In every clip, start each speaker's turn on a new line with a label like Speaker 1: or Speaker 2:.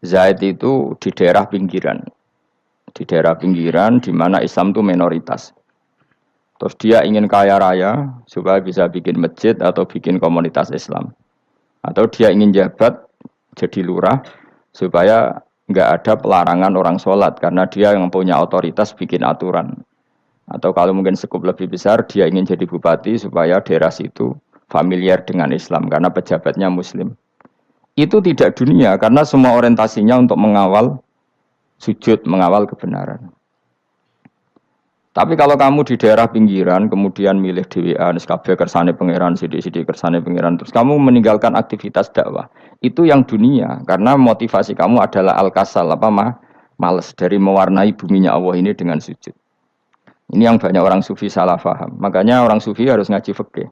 Speaker 1: Zaid itu di daerah pinggiran. Di daerah pinggiran di mana Islam itu minoritas. Terus dia ingin kaya raya supaya bisa bikin masjid atau bikin komunitas Islam. Atau dia ingin jabat jadi lurah supaya nggak ada pelarangan orang sholat karena dia yang punya otoritas bikin aturan. Atau kalau mungkin skup lebih besar dia ingin jadi bupati supaya daerah situ familiar dengan Islam karena pejabatnya Muslim. Itu tidak dunia karena semua orientasinya untuk mengawal sujud, mengawal kebenaran. Tapi kalau kamu di daerah pinggiran, kemudian milih DWA, kabeh kersane pangeran, sidik-sidik kersane pangeran, terus kamu meninggalkan aktivitas dakwah, itu yang dunia, karena motivasi kamu adalah al-kasal, males dari mewarnai buminya Allah ini dengan sujud. Ini yang banyak orang sufi salah paham. Makanya orang sufi harus ngaji fikih.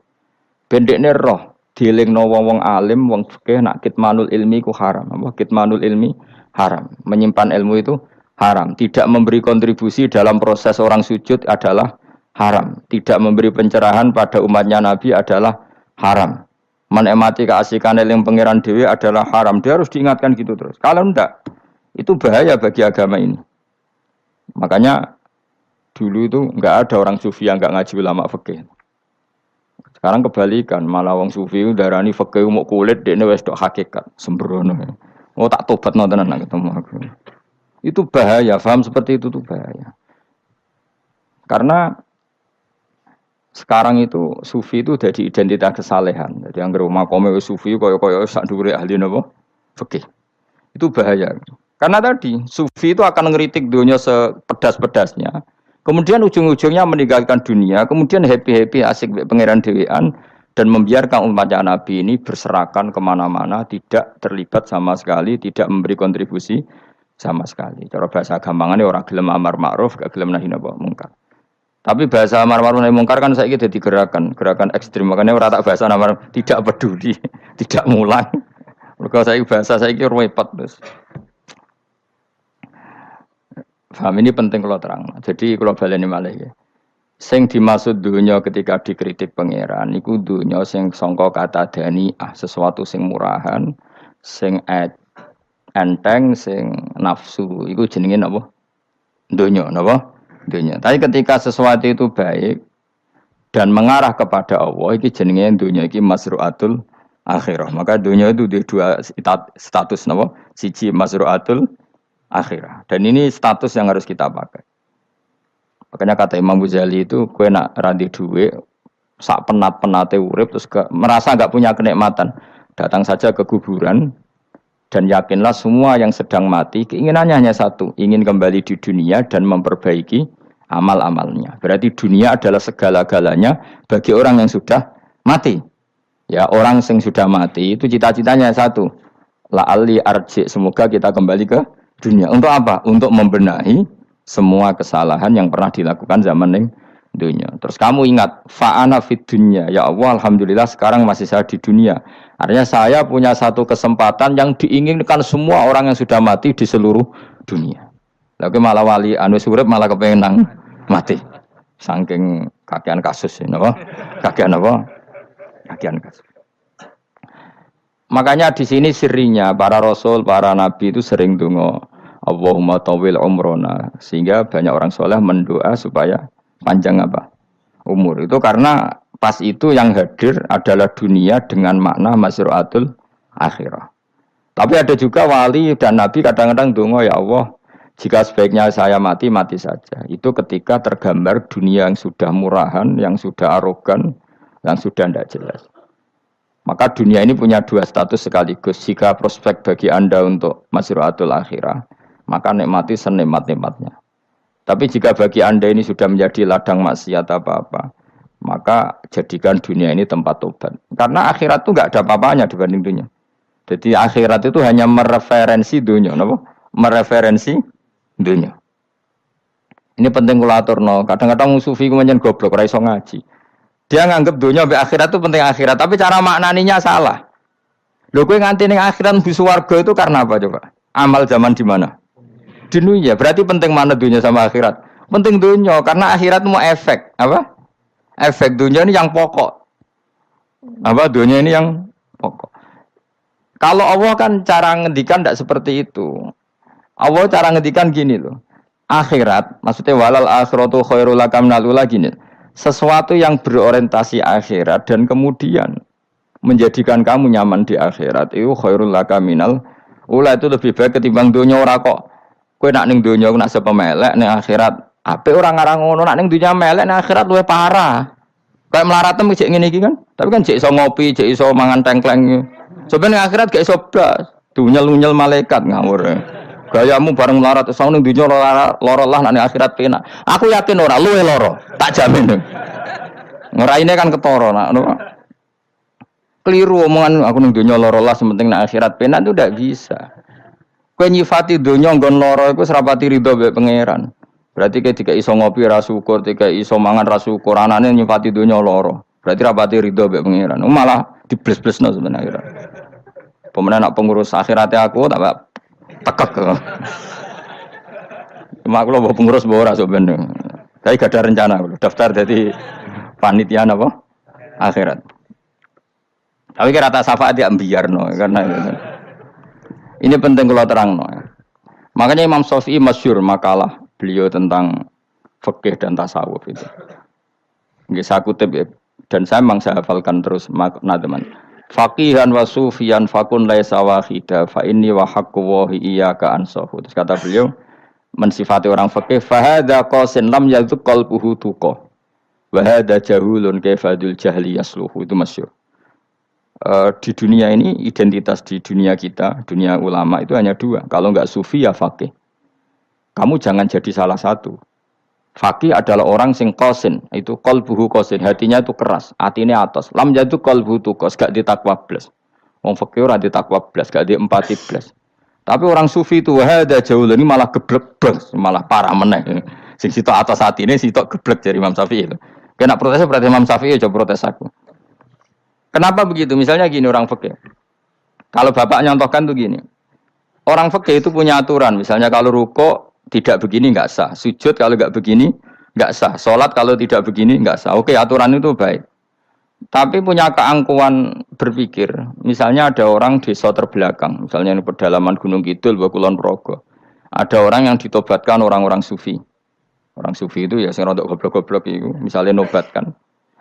Speaker 1: Bendekne roh, dielingno wong alim, wong fikih nak kitmanul ilmi ku haram. Kitmanul ilmi haram. Menyimpan ilmu itu haram. Tidak memberi kontribusi dalam proses orang sujud adalah haram. Tidak memberi pencerahan pada umatnya Nabi adalah haram. Menikmati keasikan eling pangeran dewi adalah haram. Dia harus diingatkan gitu terus. Kalau enggak, itu bahaya bagi agama ini. Makanya dulu itu enggak ada orang sufi yang enggak ngaji ulama fikih. Sekarang kebalikan, malah wong sufi darani fikih mau kulit dekne wis tok hakikat, sembrono. Oh tak tobat nonton anak ketemu aku. Itu bahaya, paham seperti itu tuh bahaya. Karena sekarang itu sufi itu jadi identitas kesalehan. Jadi yang rumah kome sufi koyo sak dhuwure ahli napa? Fikih. Itu bahaya. Karena tadi sufi itu akan ngeritik dunia sepedas-pedasnya. Kemudian ujung-ujungnya meninggalkan dunia, kemudian happy-happy asik pangeran dewean dan membiarkan umatnya Nabi ini berserakan kemana-mana, tidak terlibat sama sekali, tidak memberi kontribusi sama sekali. Cara bahasa gampangannya orang gelem amar ma'ruf, gak gelem nahi mungkar. Tapi bahasa amar ma'ruf nahi mungkar kan saiki dadi gerakan ekstrem. Makanya ora tak bahasa amar tidak peduli, tidak mulang. Mergo saiki bahasa saiki repot terus. Paham ini penting kalau terang. Jadi kalau baleni malih ya. Sing dimaksud dunya ketika dikritik pangeran iku dunya sing sangka kata dani'ah, sesuatu sing murahan, sing enteng, sing nafsu, itu jenenge apa? Dunya, napa? Dunya. Tapi ketika sesuatu itu baik dan mengarah kepada Allah, iki jenenge dunya iki masru'atul akhirah. Maka dunya itu di dua status napa? Siji masru'atul akhirah. Dan ini status yang harus kita pakai. Makanya kata Imam Ghazali itu, kowe nak randi duwe sak penat-penate urip terus merasa enggak punya kenikmatan, datang saja ke kuburan. Dan yakinlah semua yang sedang mati keinginannya hanya satu, ingin kembali di dunia dan memperbaiki amal-amalnya. Berarti dunia adalah segala-galanya bagi orang yang sudah mati. Ya, orang yang sudah mati itu cita-citanya satu, la'alli arji, semoga kita kembali ke dunia. Untuk apa? Untuk membenahi semua kesalahan yang pernah dilakukan zaman dunia. Terus kamu ingat, fa'ana fid dunya, ya Allah alhamdulillah sekarang masih saya di dunia. Artinya saya punya satu kesempatan yang diinginkan semua orang yang sudah mati di seluruh dunia. Lalu malah wali anu urip malah kepengen nang mati. Saking kakean kasus ini, apa? Kakean apa? Kakean kasus. Makanya di sini sirinya para rasul, para nabi itu sering donga Allahumma tawil umrona, sehingga banyak orang soleh mendoa supaya panjang apa? Umur. Itu karena pas itu yang hadir adalah dunia dengan makna masru'atul akhirah. Tapi ada juga wali dan nabi kadang-kadang donga, ya Allah, jika sebaiknya saya mati, mati saja. Itu ketika tergambar dunia yang sudah murahan, yang sudah arogan, yang sudah tidak jelas. Maka dunia ini punya dua status sekaligus. Jika prospek bagi Anda untuk masru'atul akhirah, maka nikmati senikmat-nikmatnya. Tapi jika bagi Anda ini sudah menjadi ladang maksiat apa-apa, maka jadikan dunia ini tempat tobat. Karena akhirat itu enggak ada apa-apanya dibanding dunia. Jadi akhirat itu hanya mereferensi dunia, apa? Mereferensi dunia. Ini penting kula aturno. Kadang-kadang sufi kemudian goblok ora iso ngaji. Dia nganggep dunia sampai akhirat itu penting akhirat, tapi cara maknaninya salah. Lho kowe nganti ning akhirat mlebu swarga itu karena apa coba? Amal zaman di mana? Di dunia. Berarti penting mana dunia sama akhirat? Penting dunia karena akhirat mau efek, apa? Efek dunia ini yang pokok. Apa dunia ini yang pokok. Kalau Allah kan cara ngendikan tidak seperti itu. Allah cara ngendikan gini loh. Akhirat, maksudnya walal akhiratu khairul laka minal ula gini. Sesuatu yang berorientasi akhirat dan kemudian menjadikan kamu nyaman di akhirat itu khairul laka minal ula, itu lebih baik ketimbang dunia. Ora kok kowe nak ning dunia nak sepemelek ning akhirat apik ora ngarang ngono, nak ning dunia melek ning akhirat luwih parah. Kayak melaratem cek ngene iki kan. Tapi kan cek iso ngopi, cek iso mangan tengkleng. Sebenarnya akhirat gak iso blas. Dunyel-nyel malaikat ngawur. Gayamu bareng melarat iso ning dunya lara lah nek akhirat penak. Aku yakin ora luwih lara, tak jamin. Ngeraine kan ketara nak keliru omongan aku ning dunya lara lah sementing nek akhirat penak itu ndak bisa. Kowe nyifati dunya nggon lara iku serapati ridho mbek pangeran. Berarti kayak tiga iso ngopi ra syukur, tiga iso mangan ra syukur, anane nyifati dunya lara. Berarti rapati ridho mbek pangeran. Malah dibles-blesno sebenarnya. Pemenang nak pengurus akhiratnya aku tak tekek. Cuma aku loh pengurus ora sebenarnya. Saya gak ada rencana daftar jadi panitia apa? Akhirat. Tapi kira rata syafaat ya biarno karena ini penting kalau terangno. Makanya Imam Syafi'i masyhur makalah beliau tentang fikih dan tasawuf itu. Nggih saya kutip ya. Dan saya memang saya hafalkan terus makna teman. Faqihan wa sufiyan fakun laisa wahida fa inni wa haqqu wa iyyaka ansahu. Terus kata beliau mensifati orang fikih fa hadza qasin lam yazuk qalbuhu tuqa. Wa hadza jahulun kaifadul jahli yasluhu. Itu masyhur. Di dunia ini identitas di dunia kita, dunia ulama itu hanya dua. Kalau enggak sufi ya faqih. Kamu jangan jadi salah satu. Faqih adalah orang sing qasin, itu qalbuhu qasin, hatinya itu keras, atine atos. Lam jadu qalbuhu tuqas, gak ditakwa blas. Wong faqih ora ditakwa blas, gak diempati blas. Tapi orang sufi itu hada jauh ini malah geblek blas, malah parah meneh. Sing sitok atas atine sitok geblek dari Imam Syafi'i itu. Kena protes berarti Imam Syafi'i coba protes aku. Kenapa begitu? Misalnya gini orang faqih. Kalau bapak nyontohkan tuh gini. Orang faqih itu punya aturan, misalnya kalau ruko tidak begini enggak sah, sujud kalau enggak begini enggak sah, sholat kalau tidak begini enggak sah. Oke, aturan itu baik. Tapi punya keangkuhan berpikir. Misalnya ada orang desa terbelakang, misalnya di pedalaman Gunung Kidul, Kulon Progo. Ada orang yang ditobatkan orang-orang sufi. Orang sufi itu ya sing rodok goblok-goblok itu, misalnya nobatkan.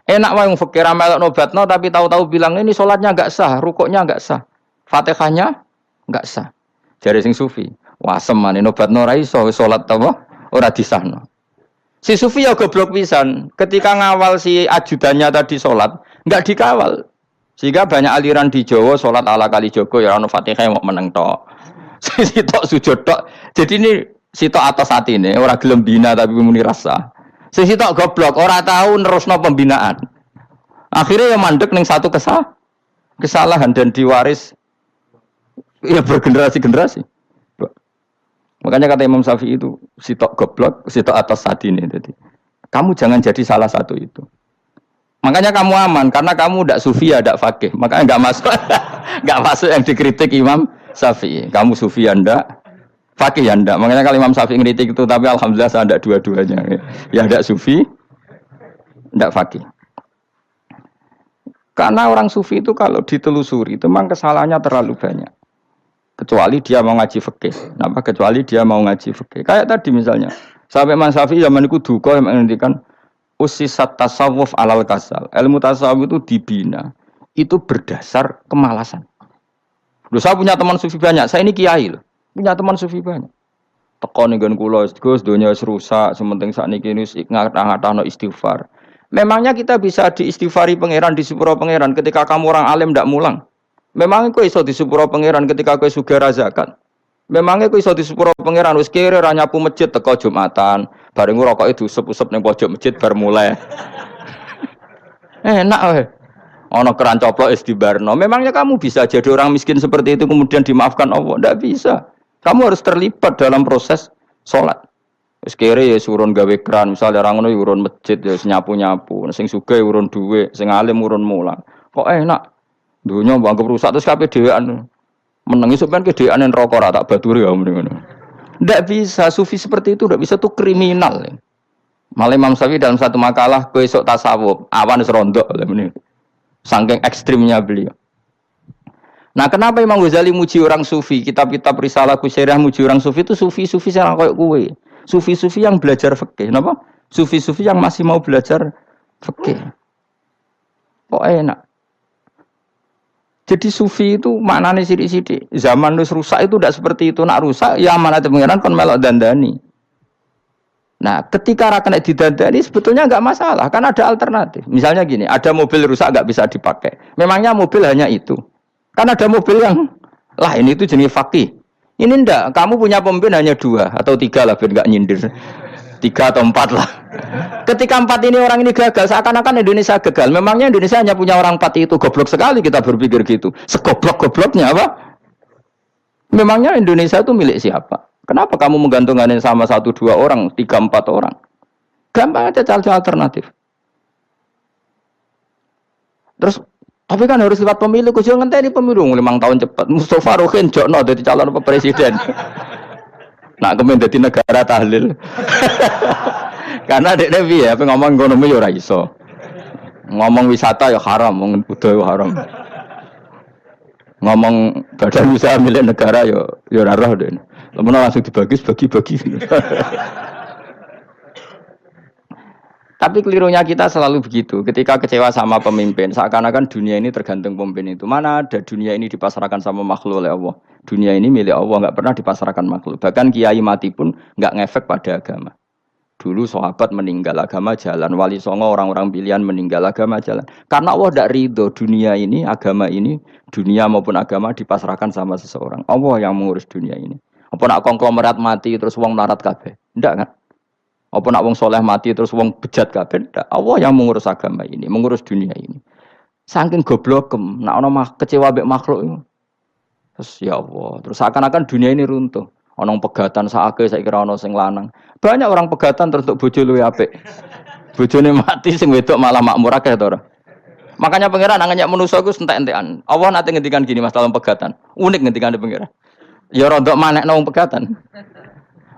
Speaker 1: Enak wae wong fikir melok nobatno tapi tahu-tahu bilang ini sholatnya enggak sah, rukuknya enggak sah, Fatihahnya enggak sah. Jare sing sufi. Wah semane nobatno ora iso salat apa ora disahno. Si sufi ya goblok pisan. Ketika ngawal si ajudannya tadi salat, enggak dikawal. Sehingga banyak aliran di Jawa salat ala kali Jogo ya ono Fatihah mau meneng tok. Sitok sujud tok. Jadi ini sitok atas atine ora gelem bina tapi muni rasa. Sitok goblok ora tahu nerusno pembinaan. Akhirnya ya mandek ning satu kesalahan dan diwaris ya bergenerasi-generasi. Makanya kata Imam Syafi'i itu sitok goblok, sitok atas hati ini. Jadi, kamu jangan jadi salah satu itu. Makanya kamu aman karena kamu tidak sufi ya, tidak fakih. Makanya nggak masuk, nggak masuk yang dikritik Imam Syafi'i. Kamu sufi ya ndak, fakih ya ndak. Makanya kalau Imam Syafi'i ngeritik itu, tapi alhamdulillah saya tidak dua-duanya. Ya ndak sufi, ndak fakih. Karena orang sufi itu kalau ditelusuri itu memang kesalahannya terlalu banyak. Kecuali dia mau ngaji fikih. Kenapa? Kecuali dia mau ngaji fikih. Kayak tadi misalnya, sampai Imam Syafi'i zaman itu duka yang menghentikan usisat tasawuf alal kasal. Ilmu tasawuf itu dibina. Itu berdasar kemalasan. Loh, saya punya teman sufi banyak. Saya ini kiai loh. Punya teman sufi banyak. Tekon dengan kula Gus dunia rusak, sementing sakniki wis ngatah-ngatahno istighfar. Memangnya kita bisa diistighfari pangeran di sepuro pangeran ketika kamu orang alim ndak mulang? Memangnya kowe iso disepuro pangeran ketika kowe sugih ra zakat? Memangnya kowe iso disepuro pangeran wis kere ra nyapu masjid teko Jumatan, bareng rokoke diusep-usep ning pojok masjid bar mulai. Enak wae. Ana keran coplok istibarno. Memangnya kamu bisa jadi orang miskin seperti itu kemudian dimaafkan Allah? Enggak bisa. Kamu harus terlibat dalam proses salat. Wis kere ya urun gawe keran, misale ra ngono ya urun masjid ya nyapu-nyapu, sing sugih urun dhuwit, sing alim urun mulang. Kok enak? Dunia bangga rusak terus kabeh dhewean. Menengi sampean ke dhewean neraka ra tak baturi ya ngono. Ndak bisa, sufi seperti itu ndak bisa, tuh kriminal. Malah Imam Syafi'i dalam satu makalah kowe esuk tasawuf, awan wis rondok lha meneh. Saking ekstrimnya beliau. Nah, kenapa Imam Ghazali muji orang sufi? Kitab-kitab Risalah Kusyairah muji orang sufi itu sufi-sufi yang kayak kue. Sufi-sufi yang belajar fikih, napa? Sufi-sufi yang masih mau belajar fikih. Kok enak? Jadi sufi itu maknanya sidik-sidik. Zaman wis rusak itu tidak seperti itu. Nak rusak, ya amanat pengiran kon melok dandani. Nah, ketika rakyat didandani sebetulnya nggak masalah, kan ada alternatif. Misalnya gini, ada mobil rusak nggak bisa dipakai. Memangnya mobil hanya itu? Kan ada mobil yang lain itu jenis fakih. Ini ndak, kamu punya pemimpin hanya 2 atau 3 lah, biar nggak nyindir. 3 atau 4 lah. Ketika 4 ini orang ini gagal, seakan-akan Indonesia gagal. Memangnya Indonesia hanya punya orang 4 itu, goblok sekali kita berpikir gitu. Segoblok-gobloknya apa? Memangnya Indonesia itu milik siapa? Kenapa kamu menggantungkan sama 1-2 orang, 3-4 orang? Gampang aja cari alternatif. Terus, tapi kan harus lewat pemilu. Kau jangan ngenteni pemilu 5 tahun cepat. Mustafa Rohin jokno jadi calon presiden. Nak kemen jadi negara tahlil. Karena dek Devi ya, ngomong ekonomi ya ora iso. Ngomong wisata ya haram, ngomong budaya haram. Ngomong badan usaha milik negara ya ora roh deh. Lamun langsung dibagi-bagi. Tapi kelirunya kita selalu begitu. Ketika kecewa sama pemimpin, seakan-akan dunia ini tergantung pemimpin itu. Mana ada dunia ini dipasarkan sama makhluk oleh Allah. Dunia ini milik Allah, nggak pernah dipasarkan makhluk. Bahkan kiai mati pun nggak ngefek pada agama. Dulu sahabat meninggal agama jalan, wali songo orang-orang pilihan meninggal agama jalan. Karena Allah tidak ridho dunia ini, agama ini, dunia maupun agama dipasrahkan sama seseorang. Allah yang mengurus dunia ini. Apa nak konglomerat mati terus wong melarat kabeh? Ndak kan? Apa nak wong soleh mati terus wong bejat kabeh? Ndak. Allah yang mengurus agama ini, mengurus dunia ini. Saking goblokem, nak ono kecewa mbek makhluk itu. Terus ya Allah, terus seakan-akan dunia ini runtuh. Ono pegatan saake saiki ora ono sing lanang. Banyak orang pegatan terus untuk bojo luwih apik. Bojone mati sing wedok malah makmur akeh to ora. Makanya pangeran nanya manusa iku entek-entekan. Allah nate ngendikan gini Mas dalam pegatan. Unik ngendikan pangeran. Ya rada manekno wong pegatan.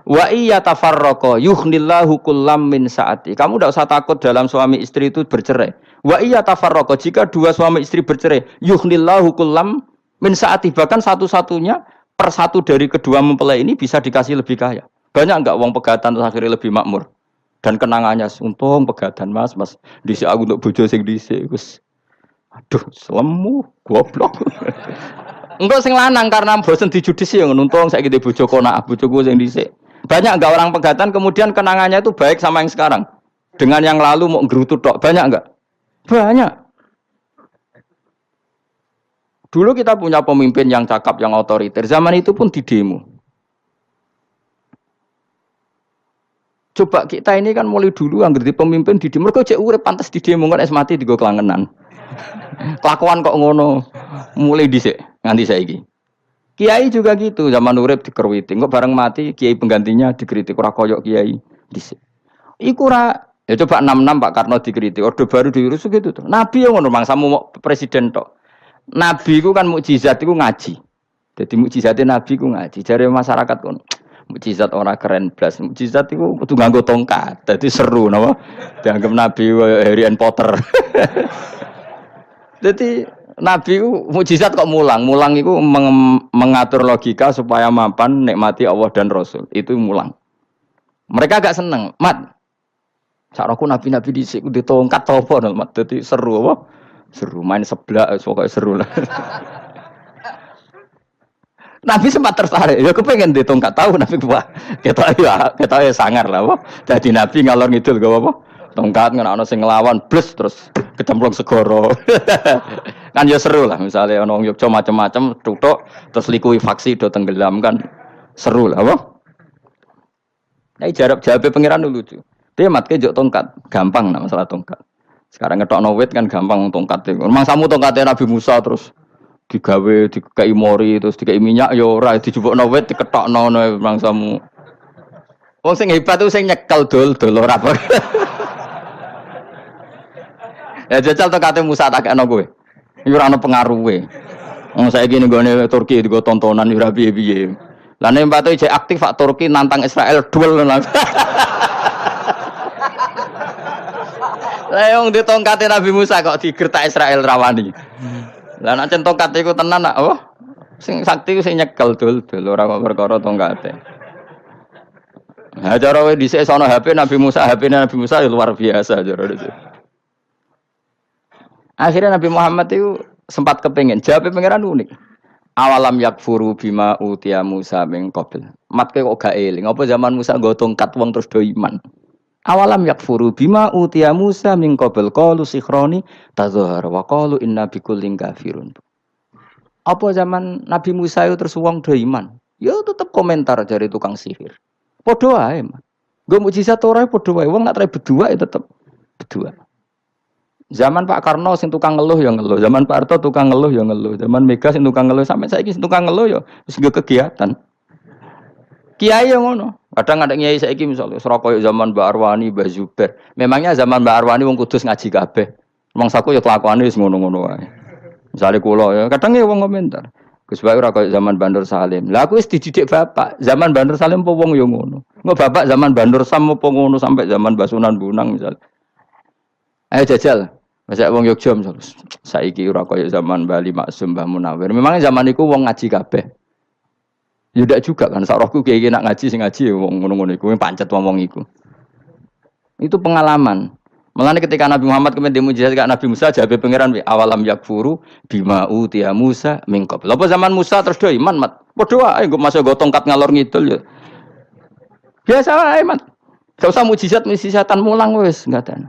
Speaker 1: Wa iya tafarraqa yuhnillahu kullam min saati. Kamu tidak usah takut dalam suami istri itu bercerai. Wa iya tafarraqa jika 2 suami istri bercerai, yuhnillahu kullam min saati, bahkan satu-satunya per 1 dari kedua mempelai ini bisa dikasih lebih kaya. Banyak enggak wong pegatan terus akhirnya lebih makmur. Dan kenangannya untung pegatan Mas dhisik aku untuk bojo sing dhisik wis. Aduh, selemu goblok. Engko sing lanang karena bosen dijudisi ya untung saiki di bojo konak bojoku sing dhisik. Banyak enggak orang pegatan kemudian kenangannya itu baik sama yang sekarang. Dengan yang lalu mau nggerutu tok, banyak enggak? Banyak. Dulu kita punya pemimpin yang cakap, yang otoriter. Zaman itu pun di demo. Coba kita ini kan mulai dulu anggar di pemimpin di demo. Mereka cek urip pantas di demo kan es mati digo kelangenan. Kelakuan kok ngono. Mulai dhisik nganti saiki. Kiai juga gitu, zaman urip dikerwiti. Kok bareng mati kiai penggantinya dikritik ora koyok kiai dhisik. Iku ora ya coba 66 Pak Karno dikritik, Orde Baru diurus gitu tuh. Nabi yang ngono mangsamu presiden tok. Nabi ku kan mukjizat iku ngaji. Jadi mukjizatnya Nabi ku ngaji. Jare masyarakat kon mukjizat ora keren blas. Mukjizat iku kudu nganggo tongkat. Dadi seru napa? Dianggap Nabi Harry Potter. Jadi Nabi ku mukjizat kok mulang. Mulang iku mengatur logika supaya mapan nikmati Allah dan Rasul. Itu mulang. Mereka agak seneng. Mat. Sakroku nabi-nabi dhisik ku ditongkat apa Mat. Dadi seru apa? Seru main seblak pokoknya seru lah. Nabi sempat tertarik, ya kepengen ditongkat tahu Nabi wah kita ya sangar lah, wah. Jadi Nabi ngalor ngidul gak apa, tongkat ngono sing nglawan blus terus kecemplung segoro. Kan ya seru lah, misalnya ono Yogyo macam-macam tutuk terus likuifaksi do tenggelam kan seru lah, wah. Nah jawab pangeran dulu lucu. Dia matke jok tongkat, gampang nah masalah tongkat. Sekarang ngetokno wit kan gampang tongkat. Memang samu tongkatnya Nabi Musa terus digawe dikai mori terus dikai minyak ya ora dijupukno wit diketokno memang samu. Wong sing hebat tuh sing nyekel dol ora apa. Ya jajal tongkate Musa tak kena kowe. Iki ora ono pengaruhe. Wong saiki ning gone Turki digo tontonan ora piye-piye. Lah nek mbate jek aktif Pak Turki nantang Israel duel. Lah wong ditongkate Nabi Musa kok digertak Israel rawani. Lah nek tongkat iku tenan nak apa? Sing sakti ku sing nyekel dul ora kok perkara tongkate. Nah, cara wae dhisik sono HP Nabi Musa, HP Nabi Musa ya luar biasa cara itu. Akhirnya Nabi Muhammad itu sempat kepengen jawab pangeran unik. Awalam yakfuru bima utia Musa min qabl. Matke kok gak eling. Apa zaman Musa nggo tongkat wong terus do iman. Awalam yakfuru bima utia Musa min qabl qalu sikhroni tazahar wa qalu inna bikullin kafirun. Apa zaman Nabi Musa itu terus wong do iman. Ya tetep komentar dari tukang sihir. Padha wae, Mas. Nggo mukjizat ora padha wae. Wong nak trai berdua ya tetep berdua. Zaman Pak Karno sing tukang ngeluh ya ngeluh, zaman Pak Harto tukang ngeluh ya ngeluh, zaman Mega sing tukang ngeluh sampai saiki sing tukang ngeluh ya wis nggo kegiatan. Kiai yang ngono. Kadang ada kiai saiki misalnya Surabaya zaman Mbak Arwani, Mbak Zubair. Memangnya zaman Mbak Arwani wong Kudus ngaji kabeh. Wong saku ya kelakuane wis ngono-ngono wae. Misale kula ya kadang ya wong komentar. Gus Bae ora koyo zaman Bandur Salim. Lah aku wis dididik bapak, zaman Bandur Salim apa wong ya ngono. Engko bapak zaman Bandur Sam apa ngono sampai zaman Basunan Bunang misal. Ayo jajal. Masa wong Yogya misalnya, saiki ora kaya zaman Bali Maksum Mbah Munawir. Memangnya zaman iku wong ngaji kabeh. Ya ndak juga kan, sak rohku kiai nak ngaji sing ngaji wong ngono-ngono iku pancet wong iku. Itu pengalaman. Mulane ketika Nabi Muhammad kemudian dimujizat ke Nabi Musa jabe pangeran wi awalam yakfuru bima utiya Musa min qabl. Apa zaman Musa terus do iman mat. Padha wae engko masuk go tongkat ngalor ngidul ya. Biasa wae mat. Gak usah mujizat-mujizatan mulang wis enggak ada.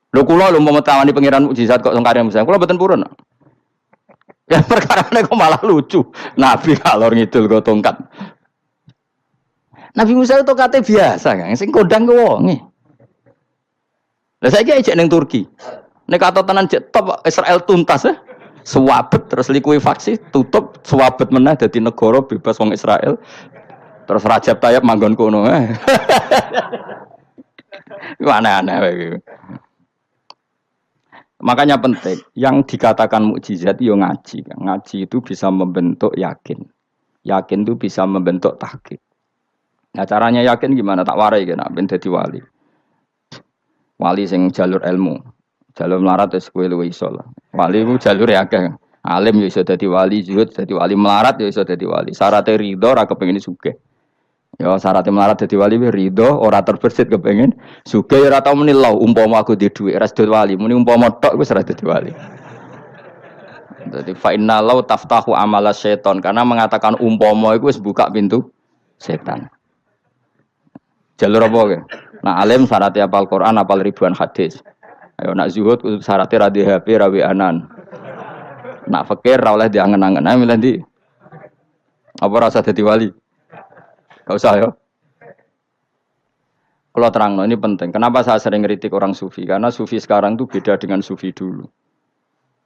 Speaker 1: Lho kula lho mau tawani pangeran mukjizat kok sengkare Musa. Kula mboten purun. Ya perkarane kok malah lucu. Nabi kalor ngidul go tongkat. Nabi Musa itu kate biasa kan, sing kondang ku wonge. Lah saiki ejek ning Turki. Nek kata tenan jek top Israel tuntas ya. Suwabet terus likuifaksi, tutup suwabet meneh dadi negara bebas wong Israel. Terus Rajab Tayyip manggon kono. Iku aneh-aneh wae. Makanya penting, yang dikatakan mukjizat yo ngaji. Ngaji itu bisa membentuk yakin. Yakin itu bisa membentuk tahqiq. Nah caranya yakin gimana? Tak warai kan, ben dadi wali. Wali sing jalur ilmu. Jalur melarat wis kowe luwih iso lah. Wali ku jalur akeh. Alim yo iso dadi wali, zuhud dadi wali, melarat yo iso dadi wali. Syaratnya ridho ora kepengin sugih. Ya syaratnya melarat dadi wali ridho ora terbersit kepengin sugih ora tau muni lho umpama aku di dhuwit ras dadi wali muni umpama tok wis ora dadi wali. Dadi fa inna law taftahu amala syaiton karena mengatakan umpama iku wis buka pintu setan. Jalur apa ke? Nah alim syaratnya hafal Quran, hafal ribuan hadis. Ayo nak zuhud syaratnya ra di HP, ra anan. Nak fakir ra oleh diangen-angen. Ayo milih ndi? Apa rasa dadi wali? Gak usah ya. Kalau terang, ini penting. Kenapa saya sering kritik orang sufi? Karena sufi sekarang itu beda dengan sufi dulu.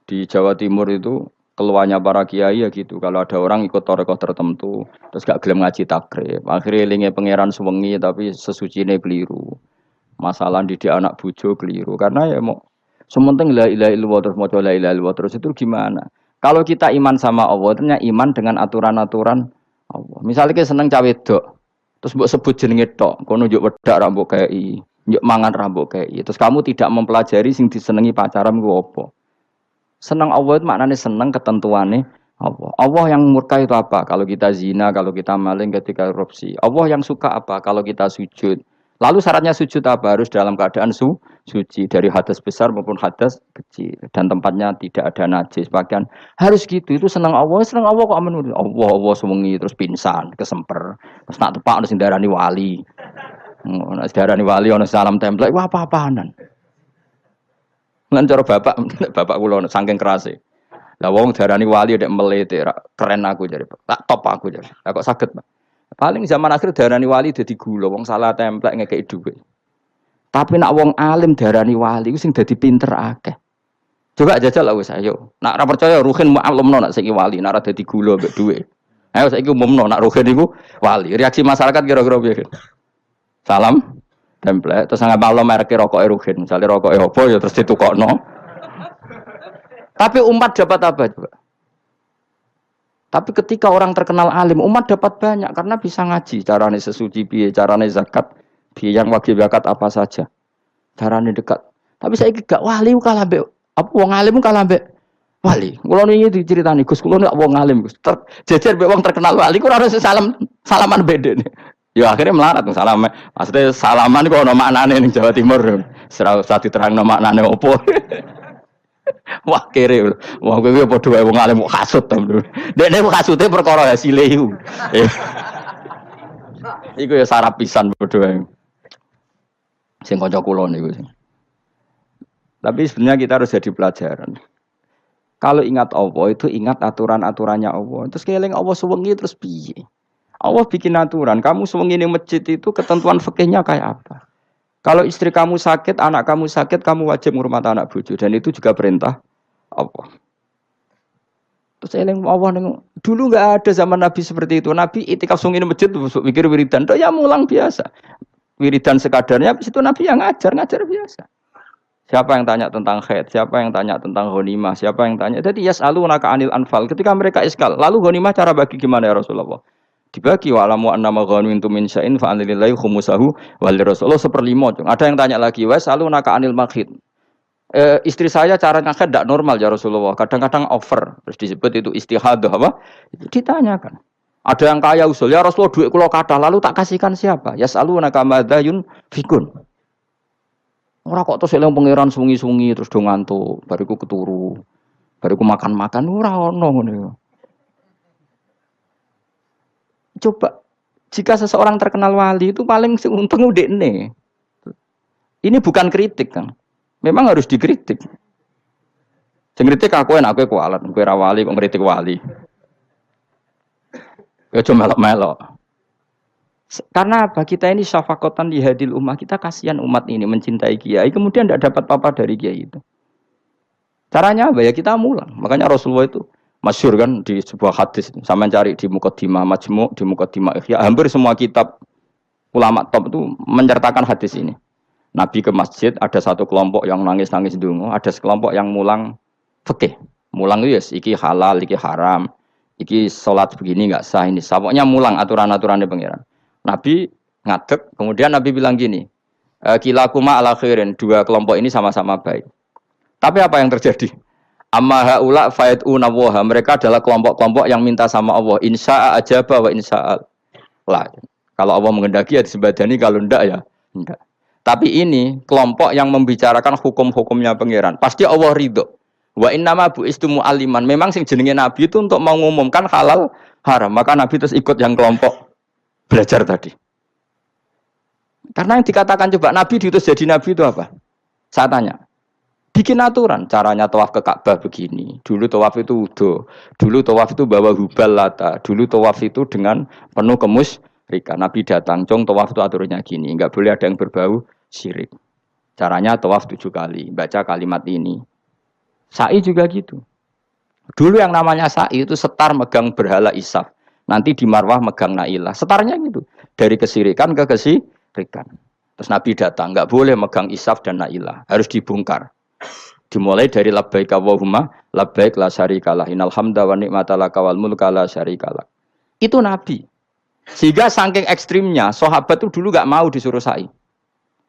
Speaker 1: Di Jawa Timur itu keluarnya para kiai ya gitu. Kalau ada orang ikut torekoh tertentu, terus gak gelem ngaji takrib. Akhirnya linge pangeran suwengi tapi sesucine keliru. Masalah didik anak bojo keliru. Karena ya mau sementing la ilaha illallah terus maca la ilaha illallah terus itu gimana? Kalau kita iman sama Allah, ternyata iman dengan aturan-aturan Allah. Misalnya kita seneng cawe dok, terus mbok sebut jenenge tok, kono njuk wedak ra mbok kei, njuk mangan ra mbok kei. Terus kamu tidak mempelajari sing disenengi pacaran ku apa? Seneng Allah itu maknanya seneng ketentuannya Allah. Allah yang murka itu apa? Kalau kita zina, kalau kita maling, ketika korupsi. Allah yang suka apa? Kalau kita sujud. Lalu syaratnya sujud apa? Harus dalam keadaan suci dari hadas besar maupun hadas kecil dan tempatnya tidak ada najis. Bahkan harus gitu. Itu senang Allah kok aman. Allah sewengi terus pingsan, kesemper. Terus nak tepak ono sing darani wali. Ono darani wali ono salam template. Wah apa-apaanan. Lan cara bapak kula saking kerase. Lah wong darani wali nek melete keren aku jare. Tak top aku jare. Lah kok saged, Pak? Paling zaman akhir darani wali dadi gula, wong salah templek ngekeki dhuwit. Tapi nak wong alim darani wali iku sing dadi pinter akeh. Coba jajal lah wis ayo. Nak ora percaya Ruhin maklumno nak saiki wali, nak ora dadi gula mbek dhuwit. Ayo saiki umumno nak Ruhin iku wali. Reaksi masyarakat kira-kira piye? Salam templek terus nggak maklum merek rokoke Ruhin. Misale rokoke opo ya terus ditukokno. Tapi umat dapat apa juga? Tapi ketika orang terkenal alim, umat dapat banyak karena bisa ngaji. Carane sesuci piye, carane zakat, piye yang wajib zakat apa saja. Carane dekat. Tapi saya gak wali kalah mbek apa wong alim kalah mbek wali. Kula niki diceritani Gus, kula nek wong alim Gus. Jejer mbek wong terkenal wali kula harus salaman beda nih. Ya akhirnya melarat salam. Maksudnya salaman kok ono maknane ning Jawa Timur. Ora usah diterangno maknane opo. Wah kere. Wah kowe padha wae wong alim kok kasut to. Dekne kasute perkara hasile iku. Iku ya sarap pisan padha wae. Sing kanca kula niku. Tapi sebenarnya kita harus jadi pelajaran. Kalau ingat Allah itu ingat aturan-aturannya Allah. Terus keling Allah suwengi terus piye? Allah bikin aturan, kamu sewengi ning masjid itu ketentuan fikihnya kayak apa? Kalau istri kamu sakit, anak kamu sakit, kamu wajib ngurmat anak bojo dan itu juga perintah Allah. Terus eling Allah dulu enggak ada zaman Nabi seperti itu. Nabi itikaf sewengi ning masjid pikir wiridan, ya mulang biasa. Wiridan sekadarnya habis itu Nabi yang ngajar biasa. Siapa yang tanya tentang haid, siapa yang tanya tentang ghanimah, siapa yang tanya. Jadi yas'alunaka 'anil anfal. Ketika mereka iskal, lalu ghanimah cara bagi gimana ya Rasulullah? Dibagi wa alamu annama ghanimtum min syai'in fa anlillahi khumusahu wal rasulullah 1/5. Ada yang tanya lagi, "Wa salunaka 'anil makhid." Istri saya cara ngakad tidak normal ya Rasulullah. Kadang-kadang over. Terus disebut itu istihadah apa? Itu ditanyakan. Ada yang kaya usul, ya Rasulullah duit kula kathah lalu tak kasihkan siapa? Ya salunaka madzayun fikun. Ora kok terus eling pangeran sungi-sungi terus do ngantuk, bariku keturu. Bariku makan-makan ora ono ngono. Coba jika seseorang terkenal wali itu paling untung udekne. Ini bukan kritik kan. Memang harus dikritik. Sing kritik aku enak kowe kualat, kowe ra wali kok ngritik wali. Ya cuma melok-melok. Karena apa? Kita ini syafaqatan di hadil ummah, kita kasihan umat ini mencintai kiai, kemudian tidak dapat apa-apa dari kiai itu. Caranya apa ya? Kita mulang. Makanya Rasulullah itu masyhur kan di sebuah hadis, sama cari di Muqaddimah Majmu', di Muqaddimah Ihya, hampir semua kitab ulama top itu menceritakan hadis ini. Nabi ke masjid, ada satu kelompok yang nangis-nangis ndonga, ada sekelompok yang mulang fikih. Mulang itu ya, iki halal, iki haram, iki sholat begini enggak sah, ini sah. Pokoknya mulang aturan-aturannya pangeran. Nabi ngadeg, kemudian Nabi bilang gini, kilakuma ala khairin, dua kelompok ini sama-sama baik. Tapi apa yang terjadi? Amma haula fayatuna waha, mereka adalah kelompok-kelompok yang minta sama Allah, insya'a ajaba wa insya'al. Lah, kalau Allah menghendaki ya disebadani, kalau enggak ya enggak. Tapi ini kelompok yang membicarakan hukum-hukumnya pangeran. Pasti Allah ridho. Wa innama bu'istu mu'alliman. Memang sing jenenge Nabi itu untuk mengumumkan halal haram. Maka Nabi terus ikut yang kelompok belajar tadi. Karena yang dikatakan coba Nabi diutus jadi Nabi itu apa? Saya tanya. Bikin aturan. Caranya tawaf ke Ka'bah begini. Dulu tawaf itu wudu. Dulu tawaf itu bawa hubal lata. Dulu tawaf itu dengan penuh kemusyrikan. Nabi datang. Jong tawaf itu aturannya gini. Enggak boleh ada yang berbau syirik. Caranya tawaf 7 kali. Baca kalimat ini. Sa'i juga gitu. Dulu yang namanya sa'i itu setar megang berhala Isaf. Nanti di Marwah megang Nailah. Setarnya gitu. Dari kesirikan ke kesirikan. Terus Nabi datang. Enggak boleh megang Isaf dan Nailah. Harus dibongkar. Dimulai dari labbaik Allahumma labbaik la syarikalah. Innal hamda wa ni'mata laka wal mulka la syarikalah. Itu Nabi. Sehingga saking ekstrimnya, sahabat itu dulu enggak mau disuruh sa'i.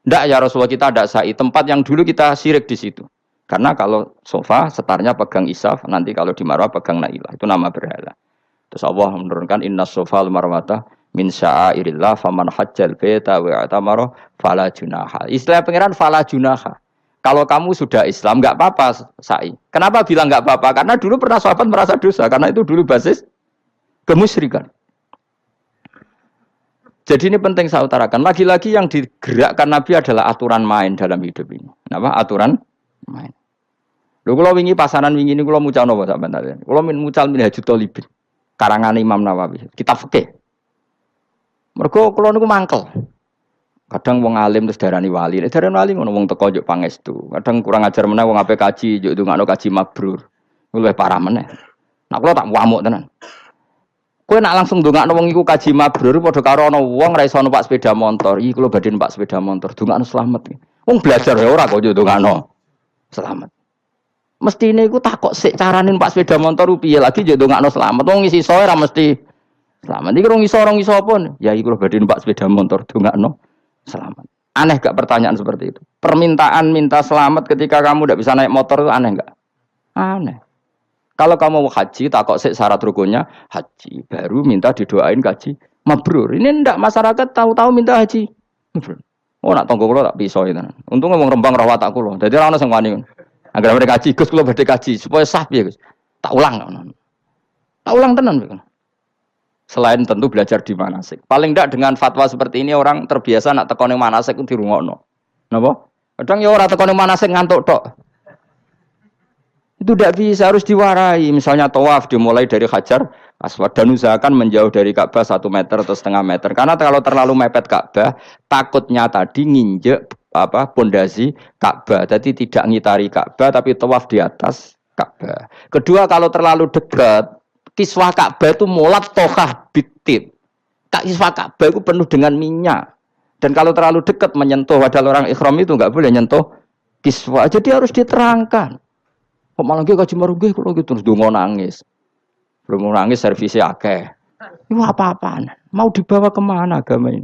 Speaker 1: Enggak ya Rasulullah, kita ada sa'i. Tempat yang dulu kita syirik di situ. Karena kalau sofa setarnya pegang Isaf, nanti kalau di Marwah pegang Nailah. Itu nama berhala. Terus Allah menurunkan inna sofal marwata min sya'airillah faman hajjal baita wa i'tamara fala junaha. Istilah pangeran fala junaha. Kalau kamu sudah Islam enggak apa-apa sa'i. Kenapa bilang enggak apa-apa? Karena dulu pernah sahabat merasa dosa karena itu dulu basis kemusyrikan. Jadi ini penting saya utarakan. Lagi-lagi yang digerakkan Nabi adalah aturan main dalam hidup ini. Apa? Aturan main. Lho kula wingi pasanan wingi niku kula mucal napa sampean? Kula mucal Minhajut Thalibin. Karangan Imam Nawawi, kitab fikih. Mergo kula niku mangkel. Kadang wong alim terus darani wali. Nek darani wali ngono wong teko njuk pangestu. Kadang kurang ajar meneh wong ape kaji njuk ndongakno kaji mabrur. Luwih parah meneh. Nah kula tak wamuk tenan. Kowe nak langsung ndongakno wong iku kaji mabrur padha karo ana wong ra iso numpak sepeda motor. Iki kula badhe numpak sepeda motor, ndongakno slamet. Wong belajar ya ora kok njuk ndongakno selamat. Mestine iku takok sik carane numpak sepeda motor piye lagi njuk ndongakno selamat. Wong isi soe ra mesti selamat. Iki rong iso apa? Ya iki kula badhe numpak sepeda motor ndongakno selamat. Aneh gak pertanyaan seperti itu? Permintaan minta selamat ketika kamu tidak bisa naik motor itu aneh gak? Aneh. Kalau kamu mau haji, takok sik syarat rukunnya haji, baru minta didoain haji mabrur. Ini ndak masyarakat tahu-tahu minta haji mabrur. Oh nak tonggo kula tak piso itu. Untung ngomong Rembang rawat tak kula. Dadi ora ono sing wani. Angger mereka haji, Gus kula badhe haji supaya sah piye Gus. Tak ulang. Tak ulang tenan Gus. Selain tentu belajar di manasik. Paling ndak dengan fatwa seperti ini orang terbiasa nak teko ning manasik ku dirungokno. Napa? Kadang ya ora teko ning manasik ngantuk tok. Itu tidak bisa, harus diwarai. Misalnya tawaf dimulai dari Hajar Aswad dan usahakan menjauh dari Ka'bah 1 meter atau setengah meter. Karena kalau terlalu mepet Ka'bah, takutnya tadi nginjek pondasi Ka'bah. Jadi tidak ngitari Ka'bah tapi tawaf di atas Ka'bah. Kedua, kalau terlalu dekat, kiswah Ka'bah itu mulat tohah bitit. Kiswah Ka'bah itu penuh dengan minyak. Dan kalau terlalu dekat menyentuh, padahal orang ikhram itu enggak boleh nyentuh kiswah. Jadi harus diterangkan. Kok malah nggih kaji marung nggih kula terus ndonga nangis. Belum nangis servisnya akeh. Itu apa-apaan? Mau dibawa kemana agama ini?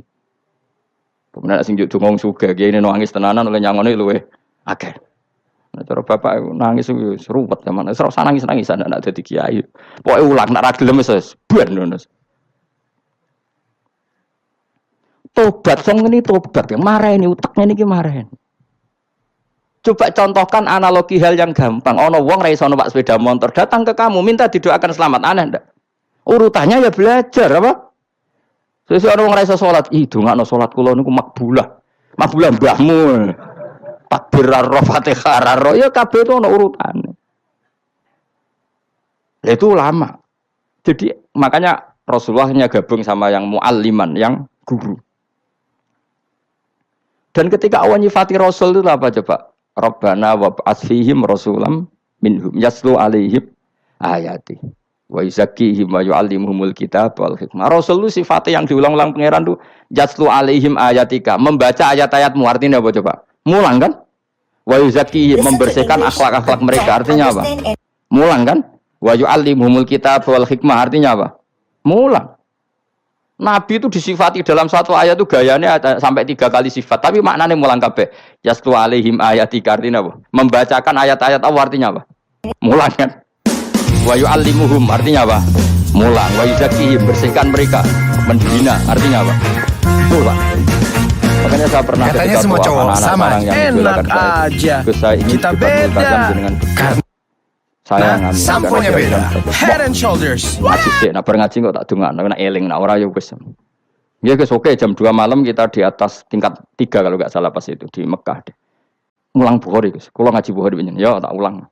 Speaker 1: Kemudian sing juk ndonga sugih iki nangis tenanan oleh nyangone luwe akeh. Nah cara bapak nangis wis ruwet zaman. Wis ora usah nangis-nangis anak dadi kiai. Pokoke ulang nek ra gelem wis ben ngono. Tobat sing ngene tobat mareni utekne niki mareni. Coba contohkan analogi hal yang gampang. Ono wong ra iso numpak sepeda motor, datang ke kamu minta didoakan selamat, aneh ndak? Urutannya ya belajar apa? Sesuk ono wong ra iso salat, ih dongakno salat kula niku makbulah. Makbulah mbahmu. Takbir ar Fatihah ar ya kabeh itu ono urutane. Itu lama. Jadi makanya Rasulullahnya gabung sama yang mualliman, yang guru. Dan ketika Allah nyifati Rasul itu apa coba? Rabbana wab'ats fihim rasulam minhum yaslu alaihim ayati wa yuzakkihim wa yu'allimuhumul kitab wal hikmah. Rasul itu sifatnya yang diulang-ulang pangeran tuh yaslu alaihim ayatika, membaca ayat-ayatmu. Artinya apa coba? Mulang kan? Wa yuzakkihim, membersihkan akhlak-akhlak mereka. Artinya apa? Mulang kan? Wa yu'allimuhumul kitab wal hikmah. Artinya apa? Mulang. Nabi itu disifati dalam satu ayat itu gayanya sampai 3 kali sifat, tapi maknanya mulang kabeh. Yaslu alaihim ayatika, artinya apa? Membacakan ayat-ayat Allah, artinya apa? Mulang kan? Wa yu'allimuhum, artinya apa? Mulang. Wa yuzakkihim, bersihkan mereka. Menghina, artinya apa? Mulang. Makanya saya pernah
Speaker 2: katanya semua cowok sama, enak aja. Kita beda.
Speaker 1: Saya
Speaker 2: sampulnya beda. Head and shoulders.
Speaker 1: Ngaji sih, nah ngaji kok tak dongakno, nak eling, nak ora ya wis. Ya guys, oke jam 2 malam kita di atas tingkat 3 kalau enggak salah pas itu di Mekah. Ulang Bukhari guys. Kula ngaji Bukhari pinjen. Ya tak ulang.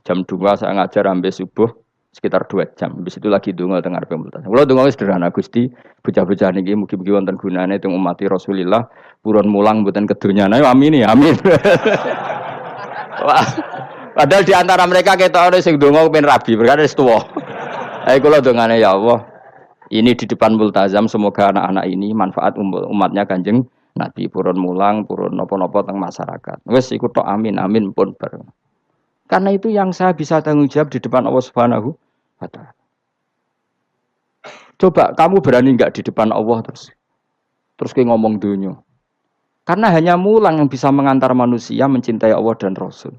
Speaker 1: Jam 2 saya ngajar sampai subuh sekitar 2 jam. Habis itu lagi donga teng arep multas. Kula donga wis sederhana Gusti, bocah-bocah niki mugi-mugi wonten gunane teng umat Rasulillah, purun mulang mboten kedonyan. Ayo amin ya, amin. Padahal di antara mereka kita ada sing donga pengen rabi, berkata wis tuwa. Ayo kula dongane ya Allah. Ini di depan multazam, semoga anak-anak ini manfaat umatnya Kanjeng Nabi, purun mulang, purun napa-napa teng masyarakat. Wis iku tok amin, amin pun bareng. Karena itu yang saya bisa tanggung jawab di depan Allah Subhanahu wa taala. Coba kamu berani enggak di depan Allah terus kayak ngomong dunia. Karena hanya mulang yang bisa mengantar manusia mencintai Allah dan Rasul.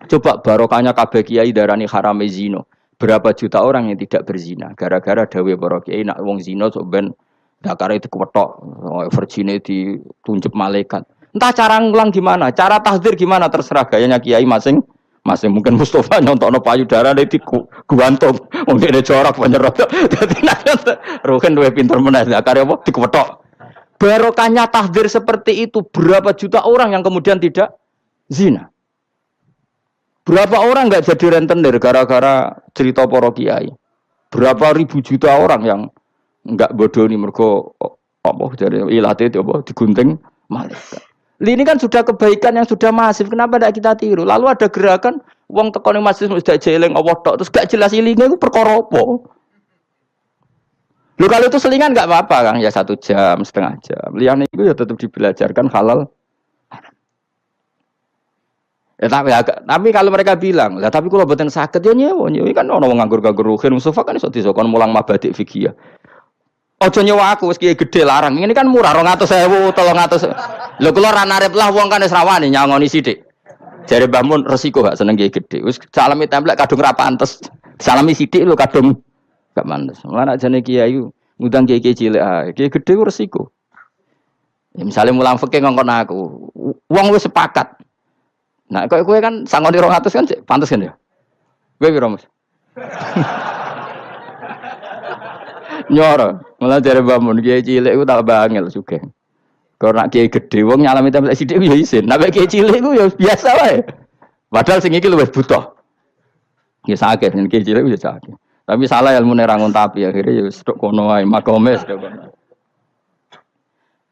Speaker 1: Coba barokahnya kabeh kiai darani harame zina. Berapa juta orang yang tidak berzina gara-gara dawe para kiai nak wong zina sok ben dakare dikwetok, virgine ditunjuk malaikat. Entah cara ngulang gimana, cara tahdzir gimana terserah gayanya kiai masing-masing. Mungkin Mustafa nyontokno payudara di guantung, wong dene jorok penyerot. Dadi nek rohen duwe pinter meneh dakare apa dikwetok. Barokahnya tahdzir seperti itu, berapa juta orang yang kemudian tidak zina. Berapa orang enggak jadi rentenir gara-gara cerita para kiai? Berapa ribu juta orang yang enggak bodoni mergo apa dari ilate itu apa digunting malaikat. Ini kan sudah kebaikan yang sudah masif, kenapa tidak kita tiru? Lalu ada gerakan wong tekone masjid sudah jeleng Allah tok terus gak jelas ilinge iku perkara apa? Lho kalau itu selingan enggak apa-apa Kang, ya 1 jam, setengah jam. Liyane itu ya tetap dibelajarkan halal. Ya, tapi kalau mereka bilang, lah tapi kalau boten sakit ya nyewa kan ono wong nganggur-nganggur ruhin Mustafa kan iso disokon mulang mabadik fikih. Ojo nyewa aku wis kiye gedhe larang. Ini kan murah 200.000, 300. Lho kula ra narep lah wong kan wis rawani nyangoni sithik. Jare Mbah Mun resiko gak seneng kiai gede. Wis salami templek kadung ra pantes. Salami sithik lho kadung gak pantes. Mulane jane kiai ngundang kiai cilik ae. Kiai gede ku resiko. Ya, misalnya mulang fikih ngongkon aku, wong wis sepakat. Nah, kowe kan sangoni 200 kan pantes kan ya? Kowe piro, Mas? Nyoro, malah jare Mbah Mun kiai cilik ku tak bangel sugih. Kalau nak kiai gede, wong nyalami template sidik ya isin. Nak kiai cilik itu ya biasa wae. Padahal sing iki luwih butuh. Ya sakit, yen kiai cilik ya sakit. Tapi salah ilmu nerangun tapi akhirnya ya sedok kono wae makome sedok kono.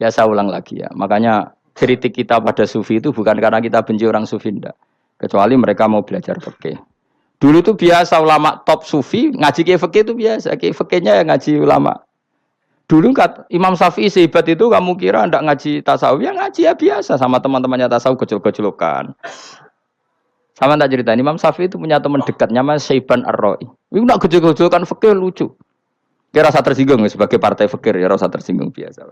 Speaker 1: Biasa ulang lagi ya. Makanya kritik kita pada sufi itu bukan karena kita benci orang sufi ndak. Kecuali mereka mau belajar fikih. Dulu itu biasa ulama top sufi ngaji kiai fikih itu biasa. Kiai fikihnya yang ngaji ulama. Dulu kan Imam Syafi'i sehebat itu kamu kira ndak ngaji tasawuf, ya ngaji ya biasa sama teman-temannya tasawuf gejol-gejolokan. Sama tak cerita Imam Syafi'i itu punya teman dekat namanya Syaiban Ar-Ra'i. Itu nak gejol-gejolokan fikih lucu. Kira rasa tersinggung sebagai partai fikih ya rasa tersinggung biasa.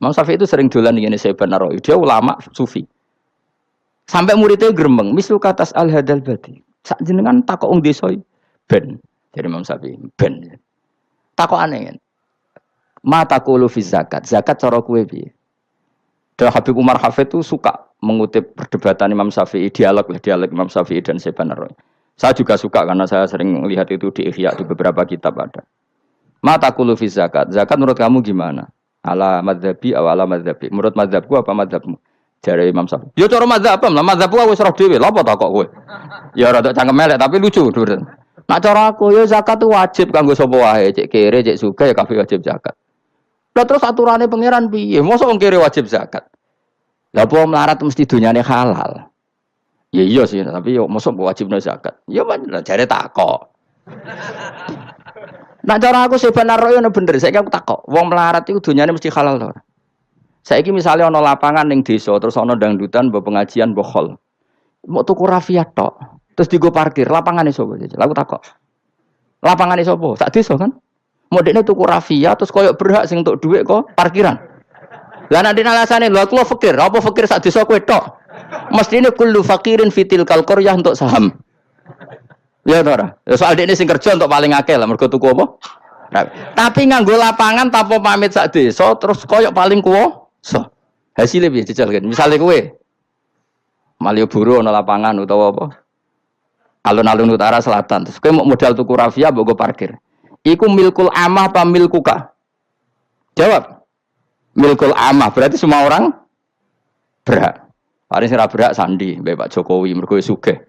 Speaker 1: Imam Syafi'i itu sering dolan ngene Syaiban Ar-Ra'i. Dia ulama sufi. Sampai muridnya gremeng, mislu katas al-hadal badi. Sak jenengan takok wong desa ben. Jadi Imam Syafi'i ben. Takok aneh kan. Mata kulu fi zakat. Zakat cara kue piye? Dan Habib Umar Hafid itu suka mengutip perdebatan Imam Syafi'i, dialog Imam Syafi'i dan Syaiban Ar-Ra'i. Saya juga suka karena saya sering lihat itu di Ihya di beberapa kitab ada. Mata kulu fi zakat. Zakat menurut kamu gimana? Ala madzhabi aw ala madzhabi. Menurut madzhabku apa madzhabmu? Jare Imam Syafi'i. Ya cara madzhab lah, madzhabku wis roh dhewe. Lha apa tak kok kowe? Ya rada cangkem elek tapi lucu durun. Nak cara aku ya zakat itu wajib kanggo sapa wae, cek kere, cek sugih ya kabeh wajib zakat. Lah terus aturannya pangeran piye? Mosok wong kere wajib zakat. Lah apa melarat mesti dunyane halal. Ya iya sih, tapi yo mosok wajibno zakat. Ya bener jare takok. Nak cara aku sebenarnya ono bener, saiki aku takok. Wong melarat iku dunyane mesti halal to. Saiki misale ono lapangan ning desa terus ono dangdutan mbok pengajian mbok hol. Mau tuku rafia tok. Terus digo parkir, lapangane sapa? Aku takok. Lapangane sapa? Sak desa kan? Modene tuku rafia terus koyok berhak sing untuk dhuwit kok parkiran. Lah nek alasane lho aku fakir, apa fakir sak desa kowe tok. Mestine kullu fakirin fitil qaryah untuk saham. Ya to ora? Ya soal dekne sing kerja untuk paling akeh lah mergo tuku apa? Tapi nganggo lapangan tanpa pamit sak desa terus koyok paling kuwasa. Hasilnya piye jajal kan? Misale kowe Malioboro ana lapangan utawa apa? Alun-alun utara selatan. Terus kowe mau modal tuku rafia mbok go parkir. Iku milkul amah apa milkuka? Jawab. Milkul amah berarti semua orang berhak. Paling sing ora berhak sandi mbek Pak Jokowi mergo sugih.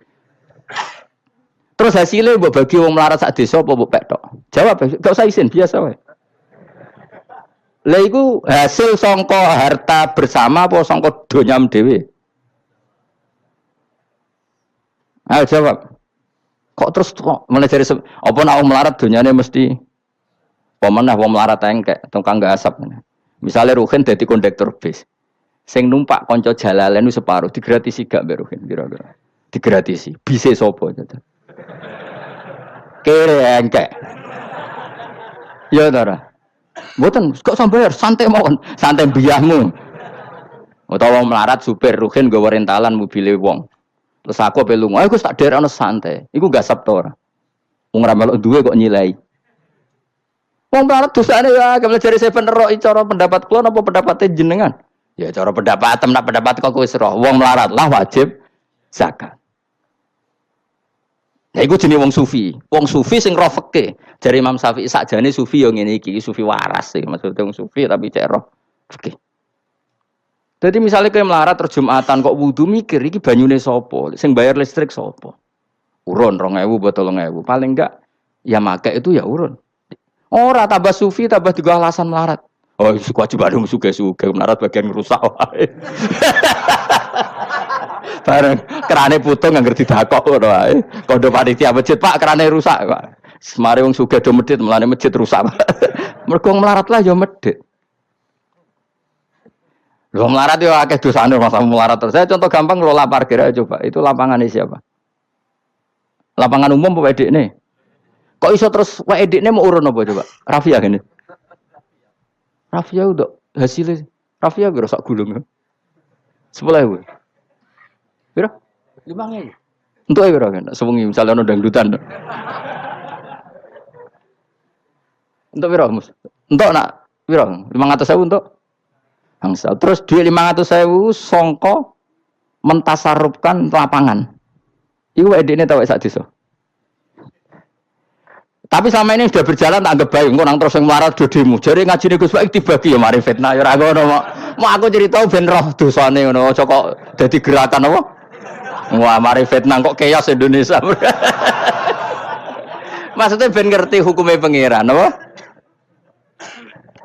Speaker 1: Terus hasilnya mbok bagi wong melarat sak desa apa mbok pek tok? Jawab, gak usah izin biasa wae. Lah iku hasil sangka harta bersama apa sangka donyam dhewe? Ayo jawab. Kok terus kok mulai dari apa nak wong melarat dunyane mesti pemenah wong melarat engkek tukang gasap. Misalnya Ruhin dadi kondektur bis. Sing numpak kanca jalalen ku separo digratisi gak mbek Ruhin kira-kira. Digratisi. Bise sapa gitu. Kere engkek. Ya ora. Mboten kok sambayar santai mawon, santai mbiyahmu. Utawa wong melarat supir Ruhin nggawa rentalan mobile wong. Terus aku ape lunga, aku tak derekno santai. Iku gasap to ora. Wong ra melok duwe kok nyilai. Wong melarat dosane ya, kemene jare Seven Rock cara pendapat kula napa pendapate jenengan? Ya cara pendapat nak pendapat kok wis roh. Wong melarat lah wajib zakat. Nah iku jenenge wong sufi. Wong sufi sing roh fikih. Jare Imam Syafi'i sakjane sufi yo ngene iki, sufi waras sih. Maksudnya wong sufi tapi cek roh fikih. Jadi misalnya kayak melarat terus Jumatan kok wudu mikir iki banyune sapa? Sing bayar listrik sapa? Urun 2.000 buat 3.000. Paling enggak ya make itu ya urun. Ora tambah sufi tambah juga alasan melarat. Oh, kewajiban suge-suge melarat bagian rusak wae. Bareng kerane putung anggar didakok ngono wae. Kondo panitia masjid, Pak, kerane rusak, Pak. Semare wong sugih do medhit, melane masjid rusak. Mergo melarat lah ya medhit. Lho melarat yo akeh dosane masa melarat terus. Saya contoh gampang ngelola parkir aja coba. Itu lapangannya siapa? Lapangan umum apa edekne? Kok iso terus wae edekne mau urun apa coba? Rafia gini. Rafia udah hasilnya. Rafia gerak sak gulung. 10.000. Piro? 5.000. Entuk piro kan? Sewengi misalnya ono dangdutan. Entuk piro, Mus? Entuk nak piro? 500.000 entuk. Angsal. Terus duit 500.000 songko mentasarrufkan lapangan. Iku edene tau sak desa. Tapi selama ini sudah berjalan tak anggap baik. Engko nang terus sing melarat do demo. Jare ngajine Gus Baik dibagi ya mari fitnah ya ora ngono. Mau aku cerita ben roh dosane ngono. Aja kok dadi gerakan apa? Wah, mari fitnah kok chaos Indonesia. Maksudnya ben ngerti hukumnya pangeran apa?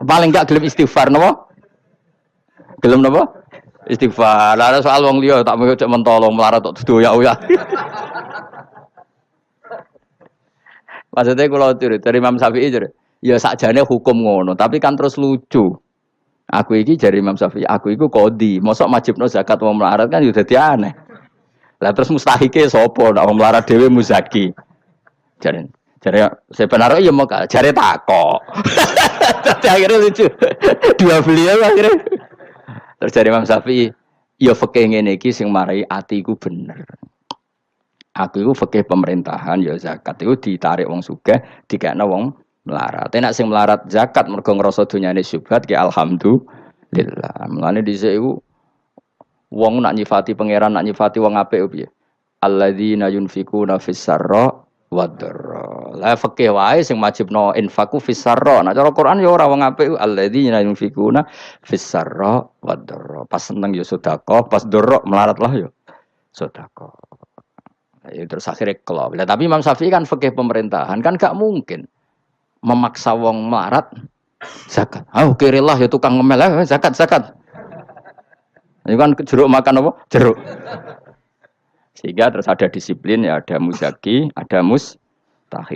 Speaker 1: Paling gak gelem istighfar napa? Gelem napa? Istighfar. Lah soal wong liya tak mau cek mentolong melarat tok doyak-oyak. Maksudnya kalau dari Imam Syafi'i ya sakjane hukum ngono, tapi kan terus lucu. Aku iki dari Imam Syafi'i, aku iku qadhi, mosok majibno zakat wong melarat kan ya dadi aneh. Lah terus mustahike sapa nek wong melarat dhewe muzaki. Jare sebenarnya ya mau jare takok. Dadi akhirnya lucu. Dua beliau akhirnya. Terus dari Imam Syafi'i, ya fikih ngene iki sing marai atiku bener. Aku itu fikih pemerintahan ya zakat itu ditarik wong sugih dikekno wong melarat. Nek sing melarat zakat mergo ngrasa dunyane syubhat ki alhamdulillah. Mulane dhisik iku wong nak nyifati pangeran nak nyifati wong apik piye? Alladzina yunfikuna fis sarra wadh-dharra. La fikih wae sing wajibno infaku fis sarra. Nek cara Quran ya ora wong apik alladzina yunfikuna fis sarra wadh-dharra. Pas seneng ya sedekah, pas dorok melarat lah ya sedekah. Ya, terus akhirnya kelop. Tapi Imam Syafi'i kan fikih pemerintahan kan gak mungkin memaksa wong melarat zakat. Kirilah ya tukang ngemel zakat. Ini kan jeruk makan apa? Jeruk. Sehingga terus ada disiplin ya ada muzaki, ada mustahik.